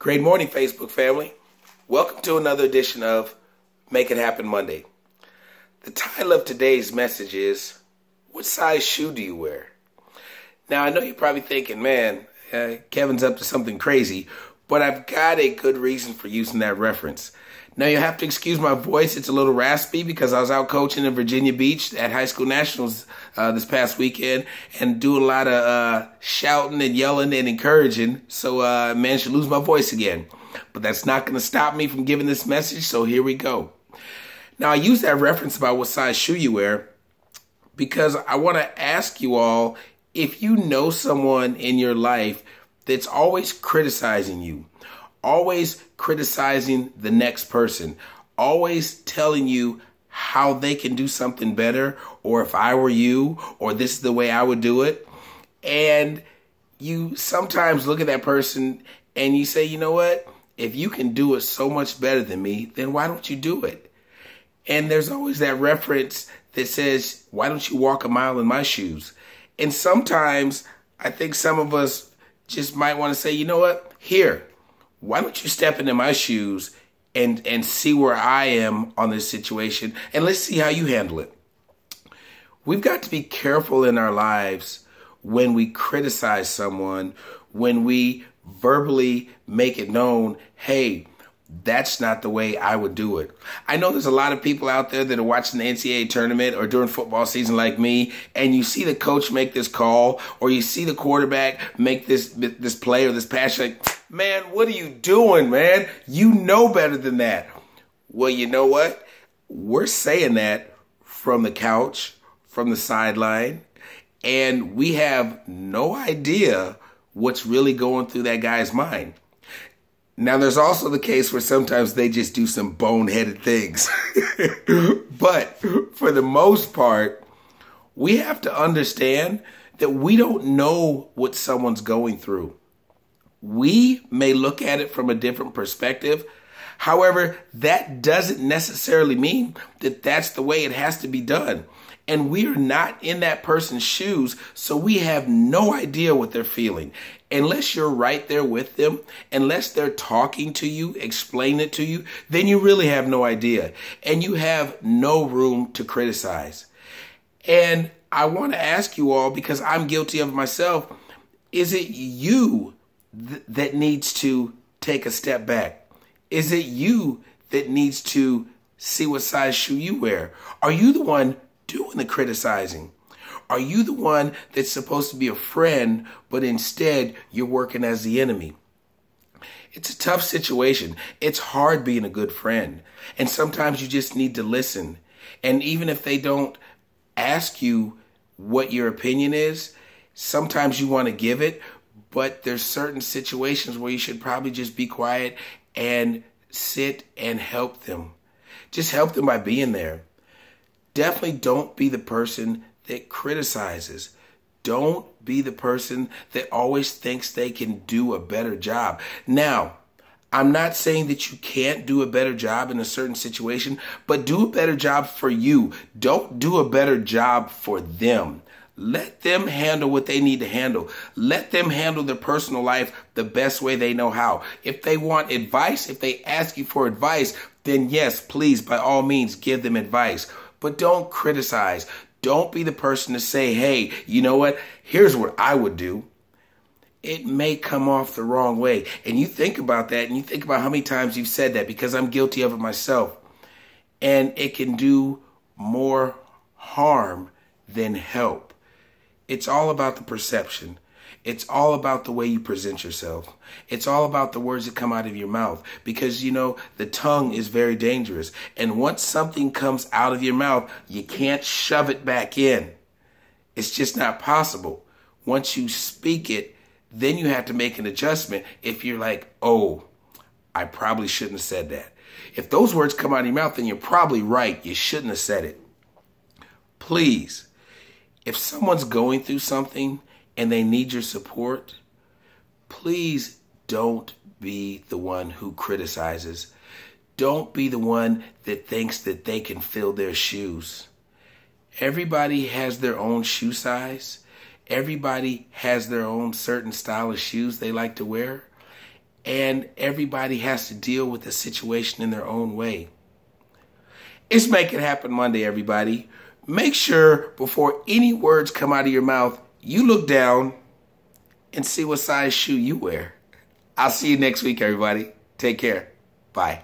Great morning, Facebook family. Welcome to another edition of Make It Happen Monday. The title of today's message is, what size shoe do you wear? Now, I know you're probably thinking, man, Kevin's up to something crazy, but I've got a good reason for using that reference. Now, you'll have to excuse my voice. It's a little raspy because I was out coaching in Virginia Beach at High School Nationals this past weekend and doing a lot of shouting and yelling and encouraging. So I managed to lose my voice again. But that's not going to stop me from giving this message, so here we go. Now, I use that reference about what size shoe you wear because I want to ask you all, if you know someone in your life that's always criticizing you, always criticizing the next person, always telling you how they can do something better, or if I were you, or this is the way I would do it. And you sometimes look at that person and you say, you know what? If you can do it so much better than me, then why don't you do it? And there's always that reference that says, why don't you walk a mile in my shoes? And sometimes I think some of us just might want to say, you know what? Here, why don't you step into my shoes and see where I am on this situation, and let's see how you handle it. We've got to be careful in our lives when we criticize someone, when we verbally make it known, hey, that's not the way I would do it. I know there's a lot of people out there that are watching the NCAA tournament or during football season like me, and you see the coach make this call, or you see the quarterback make this play or this pass. Like, man, what are you doing, man? You know better than that. Well, you know what? We're saying that from the couch, from the sideline, and we have no idea what's really going through that guy's mind. Now, there's also the case where sometimes they just do some boneheaded things. But for the most part, we have to understand that we don't know what someone's going through. We may look at it from a different perspective. However, that doesn't necessarily mean that that's the way it has to be done. And we are not in that person's shoes, so we have no idea what they're feeling. Unless you're right there with them, unless they're talking to you, explaining it to you, then you really have no idea. And you have no room to criticize. And I want to ask you all, because I'm guilty of it myself, is it you that needs to take a step back? Is it you that needs to see what size shoe you wear? Are you the one doing the criticizing? Are you the one that's supposed to be a friend, but instead you're working as the enemy? It's a tough situation. It's hard being a good friend. And sometimes you just need to listen. And even if they don't ask you what your opinion is, sometimes you want to give it, but there's certain situations where you should probably just be quiet and sit and help them. Just help them by being there. Definitely don't be the person that criticizes. Don't be the person that always thinks they can do a better job. Now, I'm not saying that you can't do a better job in a certain situation, but do a better job for you. Don't do a better job for them. Let them handle what they need to handle. Let them handle their personal life the best way they know how. If they want advice, if they ask you for advice, then yes, please, by all means, give them advice. But don't criticize. Don't be the person to say, hey, you know what? Here's what I would do. It may come off the wrong way. And you think about that, and you think about how many times you've said that, because I'm guilty of it myself. And it can do more harm than help. It's all about the perception. It's all about the way you present yourself. It's all about the words that come out of your mouth, because, you know, the tongue is very dangerous. And once something comes out of your mouth, you can't shove it back in. It's just not possible. Once you speak it, then you have to make an adjustment if you're like, oh, I probably shouldn't have said that. If those words come out of your mouth, then you're probably right. You shouldn't have said it. Please, if someone's going through something and they need your support, please don't be the one who criticizes. Don't be the one that thinks that they can fill their shoes. Everybody has their own shoe size. Everybody has their own certain style of shoes they like to wear. and everybody has to deal with the situation in their own way. It's Make It Happen Monday, everybody. Make sure before any words come out of your mouth, you look down and see what size shoe you wear. I'll see you next week, everybody. Take care. Bye.